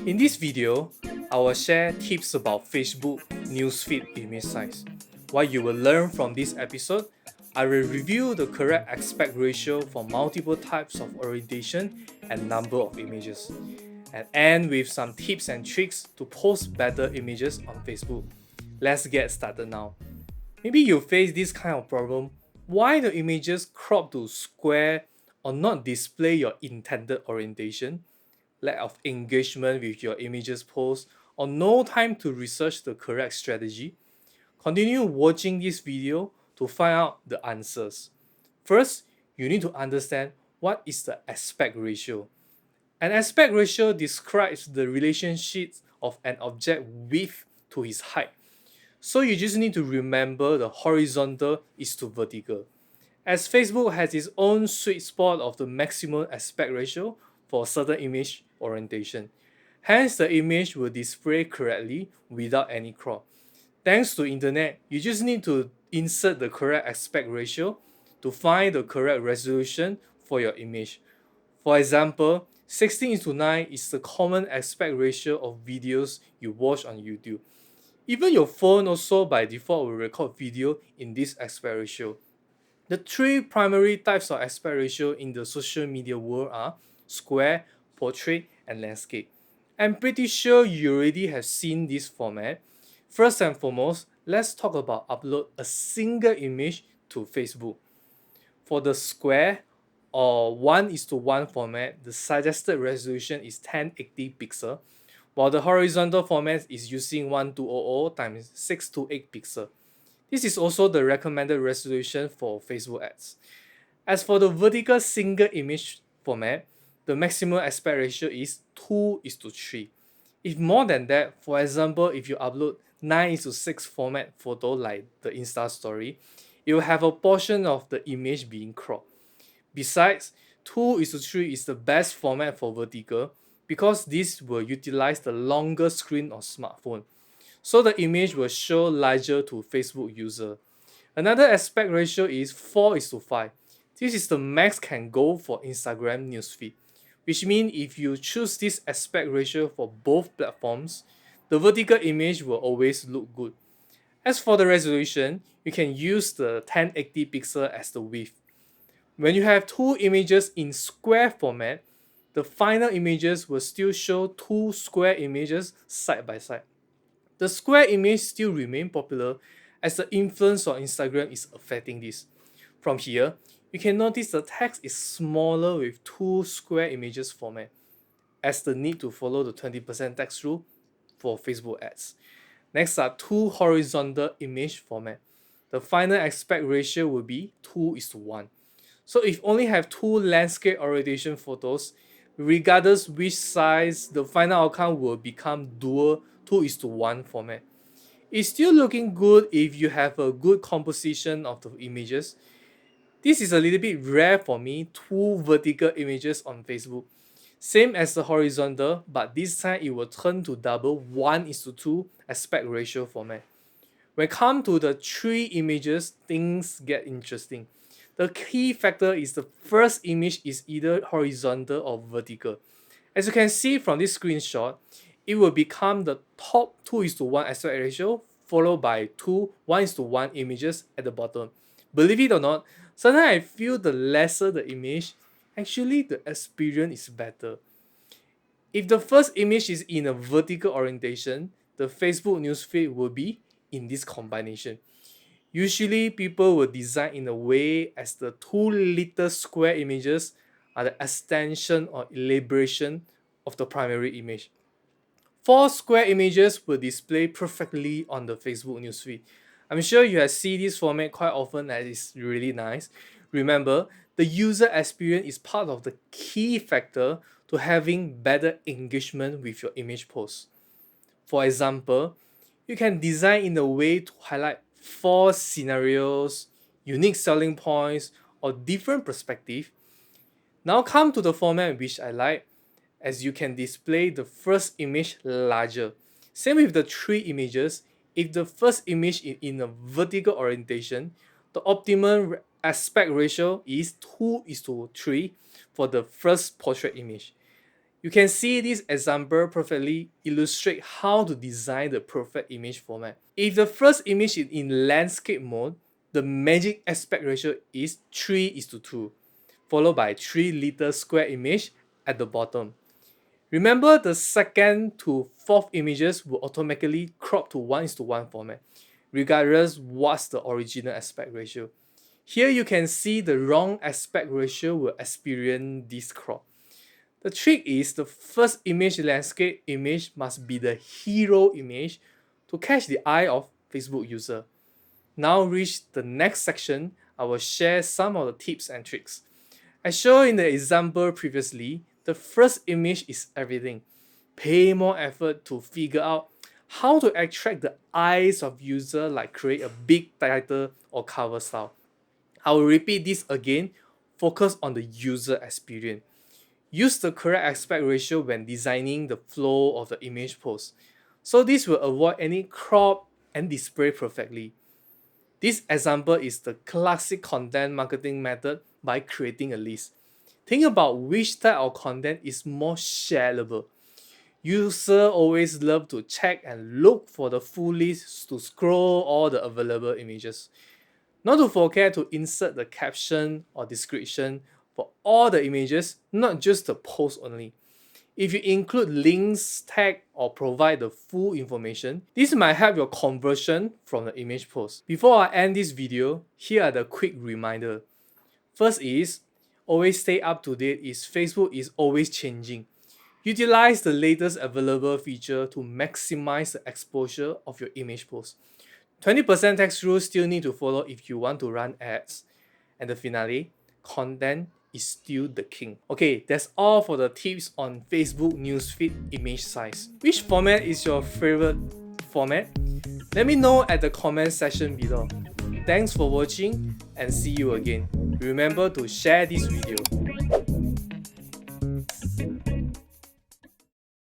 In this video, I will share tips about Facebook newsfeed image size. What you will learn from this episode, I will review the correct aspect ratio for multiple types of orientation and number of images, and end with some tips and tricks to post better images on Facebook. Let's get started now. Maybe you face this kind of problem. Why the images crop to square or not display your intended orientation? Lack of engagement with your images post, or no time to research the correct strategy? Continue watching this video to find out the answers. First, you need to understand what is the aspect ratio. An aspect ratio describes the relationship of an object width to its height. So you just need to remember the horizontal is to vertical. As Facebook has its own sweet spot of the maximum aspect ratio for certain image orientation. Hence, the image will display correctly without any crop. Thanks to internet, you just need to insert the correct aspect ratio to find the correct resolution for your image. For example, 16:9 is the common aspect ratio of videos you watch on YouTube. Even your phone also by default will record video in this aspect ratio. The three primary types of aspect ratio in the social media world are square, portrait, and landscape. I'm pretty sure you already have seen this format. First and foremost, let's talk about upload a single image to Facebook. For the square or 1:1 format, the suggested resolution is 1080 pixel, while the horizontal format is using 1200 times 628 pixel. This is also the recommended resolution for Facebook ads. As for the vertical single image format, the maximum aspect ratio is 2:3. If more than that, for example, if you upload 9:6 format photo like the Insta story, it will have a portion of the image being cropped. Besides, 2:3 is the best format for vertical because this will utilize the longer screen of smartphone, so the image will show larger to Facebook user. Another aspect ratio is 4:5. This is the max can go for Instagram newsfeed, which means if you choose this aspect ratio for both platforms, the vertical image will always look good. As for the resolution, you can use the 1080 pixel as the width. When you have two images in square format, the final images will still show two square images side by side. The square image still remain popular as the influence on Instagram is affecting this. From here, you can notice the text is smaller with two square images format, as the need to follow the 20% text rule for Facebook ads. Next are two horizontal image format. The final aspect ratio will be 2:1. So if only have two landscape orientation photos, regardless which size, the final outcome will become dual 2:1 format. It's still looking good if you have a good composition of the images. This is a little bit rare for me, two vertical images on Facebook. Same as the horizontal, but this time it will turn to double 1:2 aspect ratio format. When come to the three images, things get interesting. The key factor is the first image is either horizontal or vertical. As you can see from this screenshot, it will become the top 2:1 aspect ratio, followed by two 1:1 images at the bottom. Believe it or not, sometimes I feel the lesser the image, actually the experience is better. If the first image is in a vertical orientation, the Facebook newsfeed will be in this combination. Usually, people will design in a way as the two little square images are the extension or elaboration of the primary image. Four square images will display perfectly on the Facebook newsfeed. I'm sure you have seen this format quite often and it's really nice. Remember, the user experience is part of the key factor to having better engagement with your image posts. For example, you can design in a way to highlight four scenarios, unique selling points, or different perspective. Now come to the format which I like, as you can display the first image larger. Same with the three images. If the first image is in a vertical orientation, the optimum aspect ratio is 2:3 for the first portrait image. You can see this example perfectly illustrate how to design the perfect image format. If the first image is in landscape mode, the magic aspect ratio is 3:2, followed by 3 little square image at the bottom. Remember, the second to fourth images will automatically crop to 1:1 format, regardless what's the original aspect ratio. Here you can see the wrong aspect ratio will experience this crop. The trick is the first image landscape image must be the hero image to catch the eye of Facebook user. Now reach the next section, I will share some of the tips and tricks. As shown in the example previously, the first image is everything. Pay more effort to figure out how to attract the eyes of user, like create a big title or cover style. I will repeat this again, focus on the user experience. Use the correct aspect ratio when designing the flow of the image post. So this will avoid any crop and display perfectly. This example is the classic content marketing method by creating a list. Think about which type of content is more shareable. Users always love to check and look for the full list to scroll all the available images. Not to forget to insert the caption or description for all the images, not just the post only. If you include links, tag, or provide the full information, this might help your conversion from the image post. Before I end this video, here are the quick reminder. First is, always stay up to date is Facebook is always changing. Utilize the latest available feature to maximize the exposure of your image post. 20% tax rule still need to follow if you want to run ads. And the finale, content is still the king. Okay, that's all for the tips on Facebook newsfeed image size. Which format is your favorite format? Let me know at the comment section below. Thanks for watching and see you again. Remember to share this video.